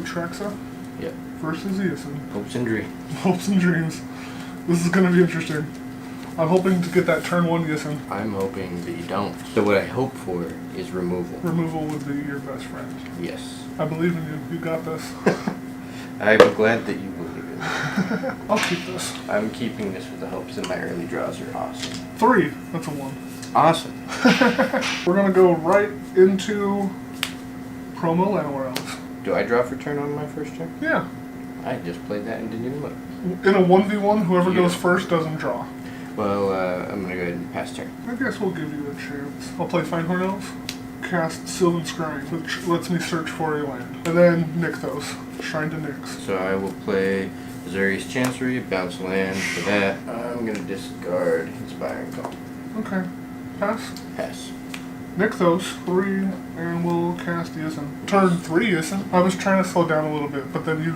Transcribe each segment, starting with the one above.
Traxa Yep. versus Yisan. Hopes and dreams. Hopes and dreams. This is going to be interesting. I'm hoping to get that turn 1 Yisan. I'm hoping that you don't. So what I hope for is removal. Removal would be your best friend. Yes. I believe in you. You got this. I'm glad that you believe in me. I'll keep this. I'm keeping this with the hopes that my early draws are awesome. 3. That's a 1. Awesome. We're going to go right into promo Llanowar Elves. Do I draw for turn on my first turn? Yeah. I just played that and didn't even look. In a 1v1, whoever Yeah. goes first doesn't draw. Well, I'm going to go ahead and pass turn. I guess we'll give you a chance. I'll play Finehorn Elves, cast Sylvan Scrying, which lets me search for a land. And then Nykthos, Shrine to Nyx. So I will play Azorius Chancery, bounce land for that. I'm going to discard Inspiring Call. Okay. Pass. Pass. Nykthos, 3, and we'll cast Yisan. Turn 3 Yisan. I was trying to slow down a little bit, but then you,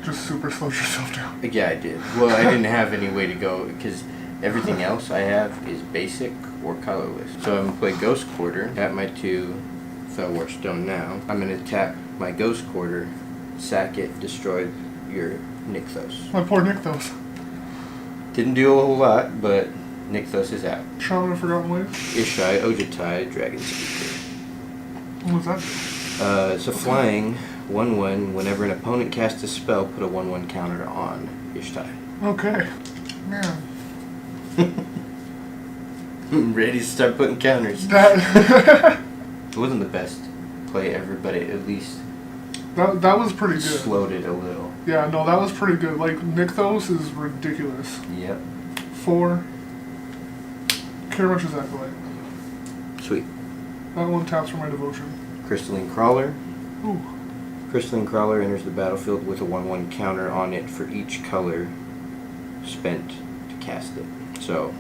just super slowed yourself down. Yeah, I did. Well, I didn't have any way to go, because everything else I have is basic or colorless. So I'm going to play Ghost Quarter, tap my 2 Felwar Stone now. I'm going to tap my Ghost Quarter, sack it, destroy your Nykthos. My poor Nykthos. Didn't do a whole lot, but Nykthos is out. Shaman of Forgotten Ways. Ishai, Ojutai, Dragon Speaker. What was that? It's a flying 1/1. Whenever an opponent casts a spell, put a 1/1 counter on Ishtai. Okay. Man. I'm ready to start putting counters. That It wasn't the best play ever, but it at least that was pretty good. slowed it a little. Yeah, no, that was pretty good. Nykthos is ridiculous. Yep. 4. Karamanch's Acolyte. Sweet. That one taps for my devotion. Crystalline Crawler. Ooh. Crystalline Crawler enters the battlefield with a 1/1 counter on it for each color spent to cast it. So,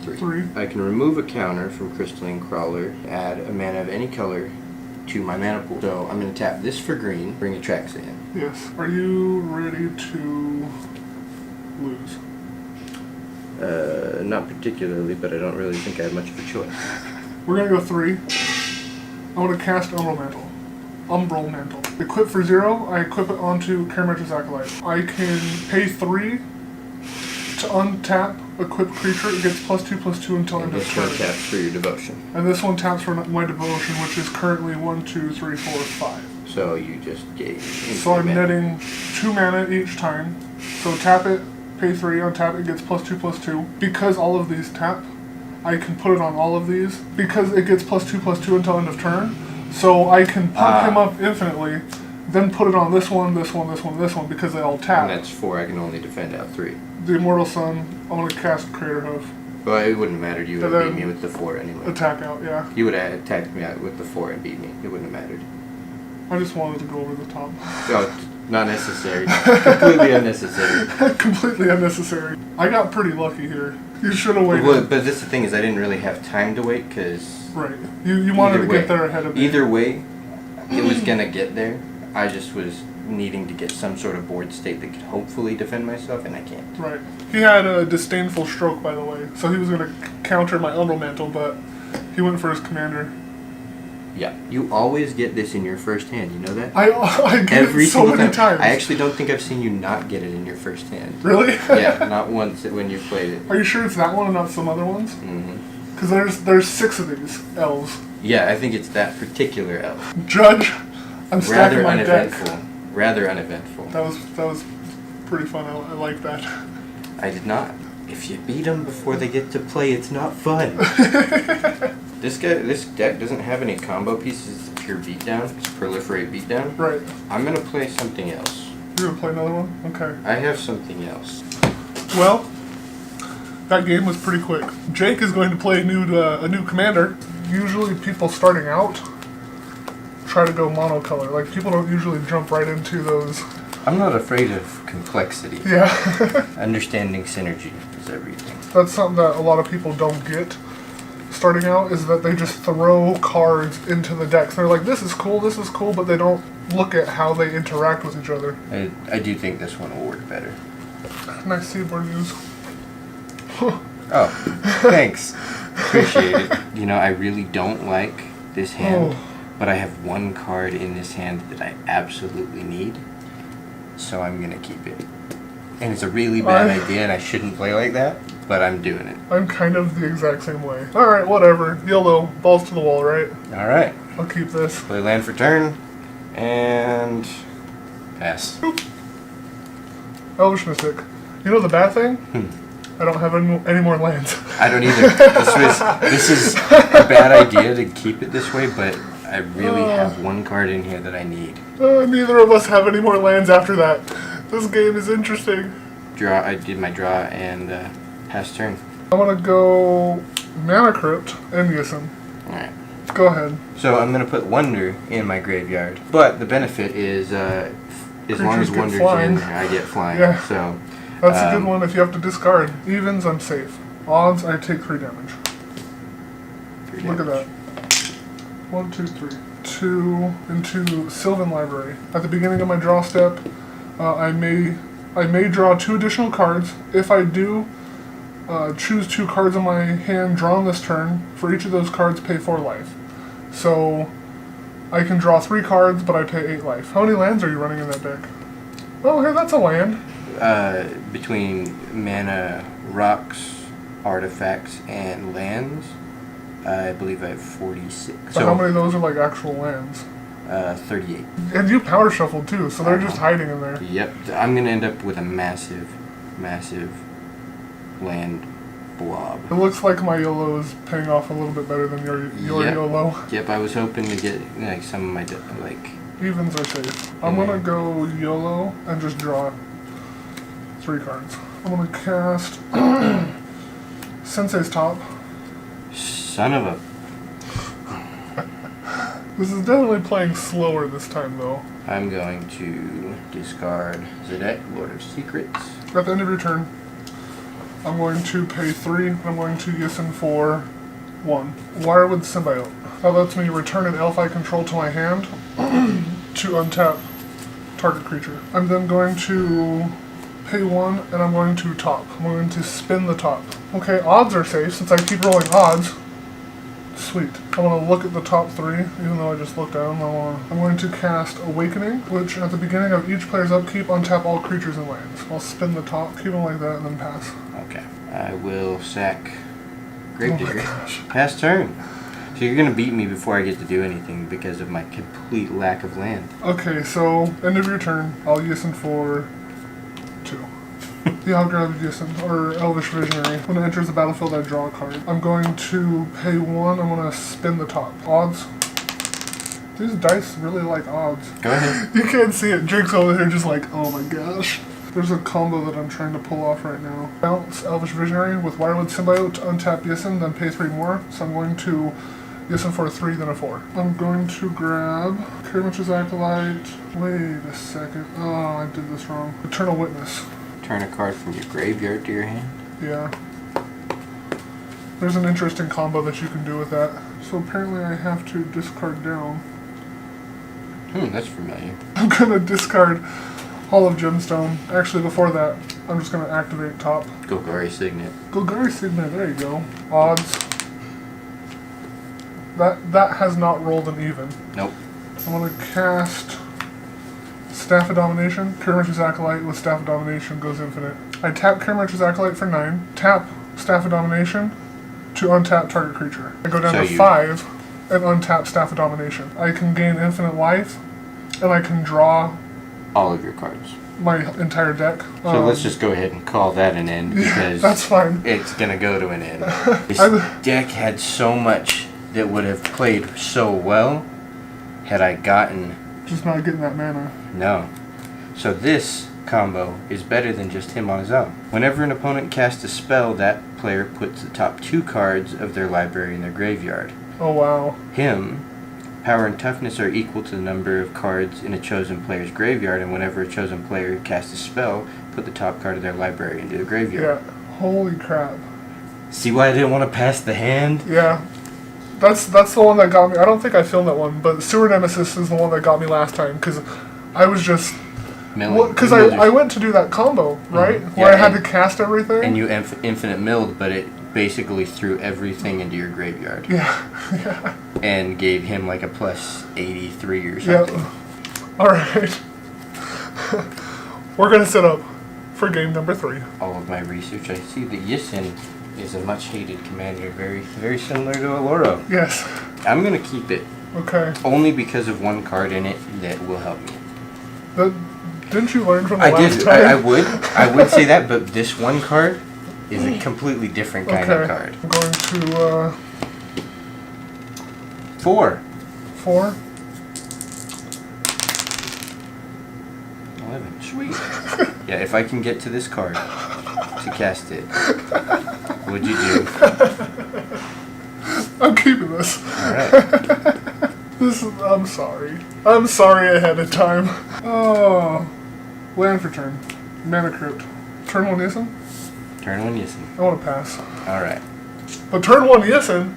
3. I can remove a counter from Crystalline Crawler, add a mana of any color to my mana pool. So I'm going to tap this for green, bring a Traxa in. Yes. Are you ready to lose? Not particularly, but I don't really think I have much of a choice. We're going to go 3. I want to cast Umbral Mantle. Umbral Mantle. Equip for 0, I equip it onto Karamanch's Acolyte. I can pay 3 to untap equipped creature. It gets +2/+2 until end of This one turn. taps for your devotion. And this one taps for my devotion, which is currently 1, 2, 3, 4, 5. So you just gave. So I'm netting 2 mana each time. So tap it, pay 3, untap it, gets +2/+2. Because all of these tap, I can put it on all of these. Because it gets +2/+2 until end of turn. So I can pump him up infinitely, then put it on this one, this one, this one, this one, because they all tap. And that's 4. I can only defend out 3. The Immortal Sun, I want to cast Crater Hoof. Well, it wouldn't matter. You would And have beat then me with the 4 anyway. Attack out, yeah. You would have attacked me out with the 4 and beat me. It wouldn't have mattered. I just wanted to go over the top. Oh, not necessary. Completely unnecessary. Completely unnecessary. I got pretty lucky here. You should have waited. Well, but that's the thing is I didn't really have time to wait because... Right. You wanted to get there ahead of me. Either way, it was going to get there. I just was needing to get some sort of board state that could hopefully defend myself, and I can't. Right. He had a disdainful stroke, by the way, so he was going to counter my Umbral Mantle, but he went for his commander. Yeah. You always get this in your first hand, you know that? I get Every it so single many time. times. I actually don't think I've seen you not get it in your first hand. Really? Yeah, not once when you played it. Are you sure it's that one and not some other ones? Mm-hmm. Because there's 6 of these elves. Yeah, I think it's that particular elf. Judge, I'm stacking Rather my uneventful. deck. Rather uneventful. That was pretty fun. I like that. I did not. If you beat them before they get to play, it's not fun. This deck doesn't have any combo pieces. It's pure beatdown. It's proliferate beatdown. Right. I'm gonna play something else. You're gonna play another one? Okay. I have something else. Well, that game was pretty quick. Jake is going to play a new commander. Usually people starting out try to go monocolor. Like, people don't usually jump right into those. I'm not afraid of complexity. Yeah. Understanding synergy is everything. That's something that a lot of people don't get starting out, is that they just throw cards into the decks. They're like, this is cool, but they don't look at how they interact with each other. I do think this one will work better. Nice seaboard news. Oh, thanks. Appreciate it. You know, I really don't like this hand. but I have one card in this hand that I absolutely need, so I'm gonna keep it. And it's a really bad idea, and I shouldn't play like that, but I'm doing it. I'm kind of the exact same way. Alright, whatever. YOLO. Balls to the wall, right? Alright. I'll keep this. Play land for turn, and pass. Oop. Elvish Mystic. You know the bad thing? I don't have any more lands. I don't either. This is a bad idea to keep it this way, but I really have one card in here that I need. Neither of us have any more lands after that. This game is interesting. Draw. I did my draw and pass turn. I want to go Mana Crypt and Yisan. Alright. Go ahead. So I'm going to put Wonder in my graveyard. But the benefit is, as long as Wonder's in there, I get flying. Yeah. So that's a good one if you have to discard. Evens, I'm safe. Odds, I take 3 damage. Look at that. 1, 2, 3. 2 into Sylvan Library. At the beginning of my draw step, I may draw 2 additional cards. If I do, choose 2 cards on my hand drawn this turn. For each of those cards, pay 4 life. So I can draw 3 cards, but I pay 8 life. How many lands are you running in that deck? Oh, hey, that's a land. Between mana, rocks, artifacts, and lands, I believe I have 46. So how many of those are like actual lands? 38. And you power shuffled too, so they're just hiding in there. Yep. I'm going to end up with a massive, massive land blob. It looks like my YOLO is paying off a little bit better than your Yep. YOLO. Yep, I was hoping to get like some of my Evens are safe. I'm gonna go YOLO and just draw 3 cards. I'm gonna cast Sensei's Top. Son of a... This is definitely playing slower this time though. I'm going to discard Zedek, Lord of Secrets. At the end of your turn, I'm going to pay 3. I'm going to Yisan for 1. Wirewood Symbiote. That lets me return an elf I control to my hand to untap target creature. I'm then going to pay 1 and I'm going to top. I'm going to spin the top. Okay, odds are safe since I keep rolling odds. Sweet. I want to look at the top 3, even though I just looked at them. I'm going to cast Awakening, which at the beginning of each player's upkeep, untap all creatures and lands. I'll spin the top, keep them like that, and then pass. Okay. I will sack Gravedigger. Oh my gosh. Pass turn. So you're going to beat me before I get to do anything because of my complete lack of land. Okay, so end of your turn, I'll Yisan for 2. Yeah, I'll grab Yisan, or Elvish Visionary. When it enters the battlefield, I draw a card. I'm going to pay 1, I'm going to spin the top. Odds. These dice really like odds. Go ahead. You can't see it. Jake's over here just like, oh my gosh. There's a combo that I'm trying to pull off right now. Bounce Elvish Visionary with Wirewood Symbiote to untap Yisan, then pay 3 more. So I'm going to Yisan for a 3, then a 4. I'm going to grab Kermitch's Acolyte. Wait a second. Oh, I did this wrong. Eternal Witness. Turn a card from your graveyard to your hand. Yeah. There's an interesting combo that you can do with that. So apparently I have to discard down. That's familiar. I'm going to discard Hall of Gemstone. Actually, before that, I'm just going to activate top. Golgari Signet. Golgari Signet, there you go. Odds. That has not rolled an even. Nope. I'm going to cast Staff of Domination. Kermitch's Acolyte with Staff of Domination goes infinite. I tap Kermitch's Acolyte for 9. Tap Staff of Domination to untap target creature. I go down to 5 and untap Staff of Domination. I can gain infinite life, and I can draw all of your cards. My entire deck. So let's just go ahead and call that an end because that's fine. It's gonna go to an end. This deck had so much that would have played so well had I gotten. Just not getting that mana. No. So this combo is better than just him on his own. Whenever an opponent casts a spell, that player puts the top 2 cards of their library in their graveyard. Oh wow. Him, power and toughness are equal to the number of cards in a chosen player's graveyard, and whenever a chosen player casts a spell, put the top card of their library into the graveyard. Yeah. Holy crap. See why I didn't want to pass the hand? Yeah. That's the one that got me. I don't think I filmed that one, but Sewer Nemesis is the one that got me last time, because I was just... Because I went to do that combo, right? Mm-hmm. Where I had to cast everything. And you infinite milled, but it basically threw everything into your graveyard. Yeah. And gave him like a plus 83 or something. Yep. Alright. We're gonna set up for game number 3. All of my research, I see that Yisan is a much hated commander, very similar to Aloro. Yes. I'm gonna keep it. Okay. Only because of one card in it that will help me. Didn't you learn from the I last did. time? I would say that, but this one card is a completely different kind of card. I'm going to 4. 4. 11. Sweet. Yeah, if I can get to this card to cast it, what'd you do? I'm keeping this. Alright. I'm sorry. I'm sorry ahead of time. Oh. Land for turn. Mana Crypt. Turn 1 Yisan? Turn 1 Yisan. I want to pass. Alright. But turn 1 Yisan?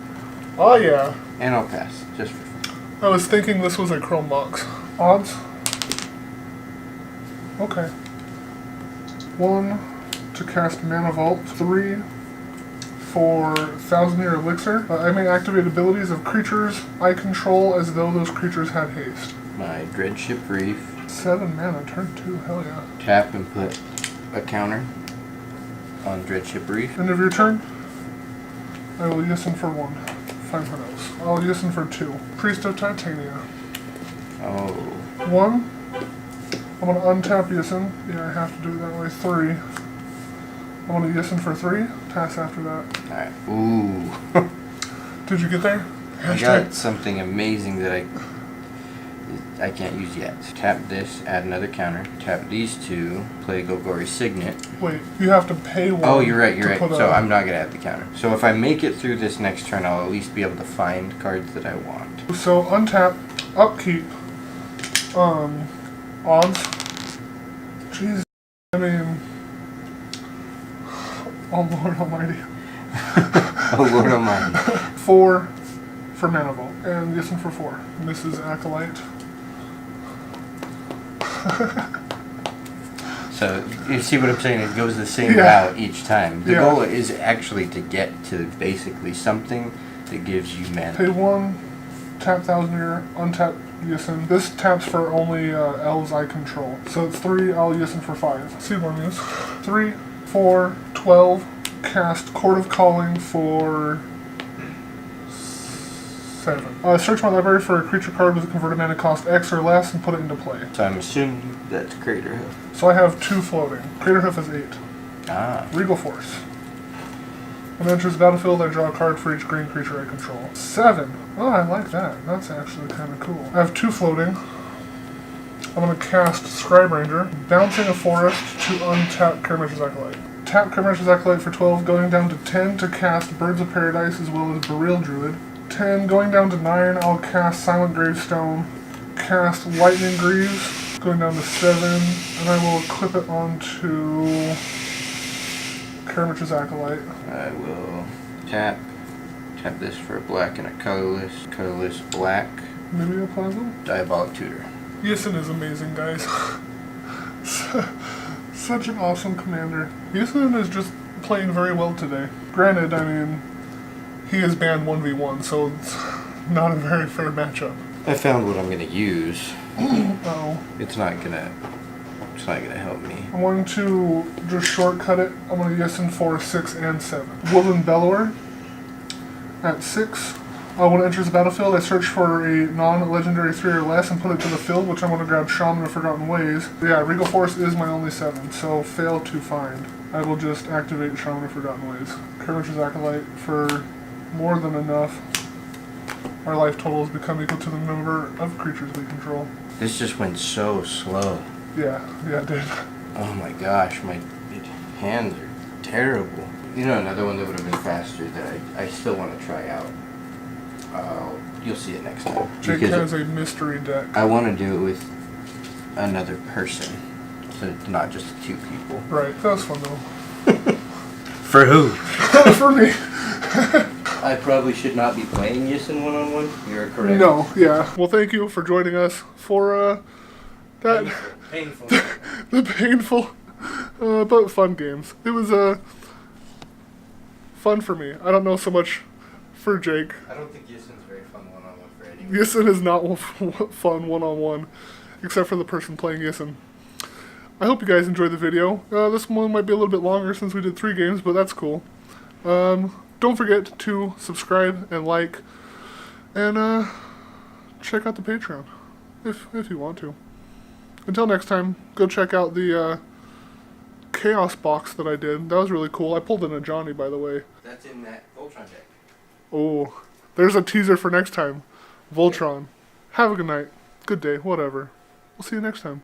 Oh yeah. And I'll pass, just for fun. I was thinking this was a Chrome box. Odds? Okay. 1 to cast Mana Vault. 3 for 1,000-year elixir. I may activate abilities of creatures I control as though those creatures had haste. My Dreadship Reef. 7 mana, turn 2, hell yeah. Tap and put a counter on Dreadship Reef. End of your turn. I will Yisan for 1. Find what else. I'll Yisan for 2. Priest of Titania. Oh. 1. I'm going to untap Yisan. Yeah, I have to do it that way. 3. I'm going to Yisan for 3. Pass after that. Alright. Ooh. Did you get there? I got something amazing that I can't use yet. Tap this, add another counter. Tap these 2, play Gogori Signet. Wait, you have to pay 1. Oh, you're right. So I'm not going to add the counter. So if I make it through this next turn, I'll at least be able to find cards that I want. So untap, upkeep, odds. Jeez, I mean, oh Lord Almighty. Oh Lord Almighty. 4 for Mana Vault, and Yisan for 4. Mrs. Acolyte. So you see what I'm saying? It goes the same route each time. The goal is actually to get to basically something that gives you mana. Pay 1, tap 1,000-year, untap Yisan. This taps for only elves I control. So it's 3, I'll Yisan for 5. See what I use. 3, 4, 12. Cast Court of Calling for 7. Search my library for a creature card with a converted mana cost X or less and put it into play. So I'm assuming that's Crater Hoof. So I have 2 floating. Crater Hoof is 8. Ah. Regal Force. When it enters the battlefield, I draw a card for each green creature I control. 7. Oh, I like that. That's actually kind of cool. I have 2 floating. I'm going to cast Scribe Ranger, bouncing a forest to untap Karamesh's Acolyte. Tap Karamesh's Acolyte for 12, going down to 10 to cast Birds of Paradise as well as Bereal Druid. 10, going down to 9, I'll cast Silent Gravestone, cast Lightning Greaves, going down to 7, and I will equip it onto Karamesh's Acolyte. I will tap this for a black and a colorless black. Maybe a Plasm? Diabolic Tutor. Yisan is amazing, guys. Such an awesome commander. Yisan is just playing very well today. Granted, I mean, he is banned 1v1, so it's not a very fair matchup. I found what I'm gonna use. Oh. It's not gonna help me. I'm going to just shortcut it. I'm going to Yisan for 6 and 7. Woven Bellower at 6. When it enters the battlefield, I search for a non-legendary 3 or less and put it to the field, which I'm going to grab Shaman of Forgotten Ways. Yeah, Regal Force is my only 7, so fail to find. I will just activate Shaman of Forgotten Ways. Karamesh's Acolyte for more than enough. Our life totals become equal to the number of creatures we control. This just went so slow. Yeah, it did. Oh my gosh, my hands are terrible. You know, another one that would have been faster that I still want to try out. You'll see it next time. Jake has a mystery deck. I want to do it with another person, so it's not just 2 people. Right, that was fun though. For who? For me. I probably should not be playing Yisan one-on-one. You're correct. No, yeah. Well, thank you for joining us for that Painful. the painful but fun games. It was fun for me. I don't know so much for Jake. I don't think Yisan's very fun one-on-one for anyone. Yisan is not fun one-on-one, except for the person playing Yisan. I hope you guys enjoyed the video. This one might be a little bit longer since we did 3 games, but that's cool. Don't forget to subscribe and like, and check out the Patreon if you want to. Until next time, go check out the Chaos box that I did. That was really cool. I pulled in a Johnny, by the way. That's in that Voltron deck. Oh, there's a teaser for next time. Voltron. Have a good night. Good day. Whatever. We'll see you next time.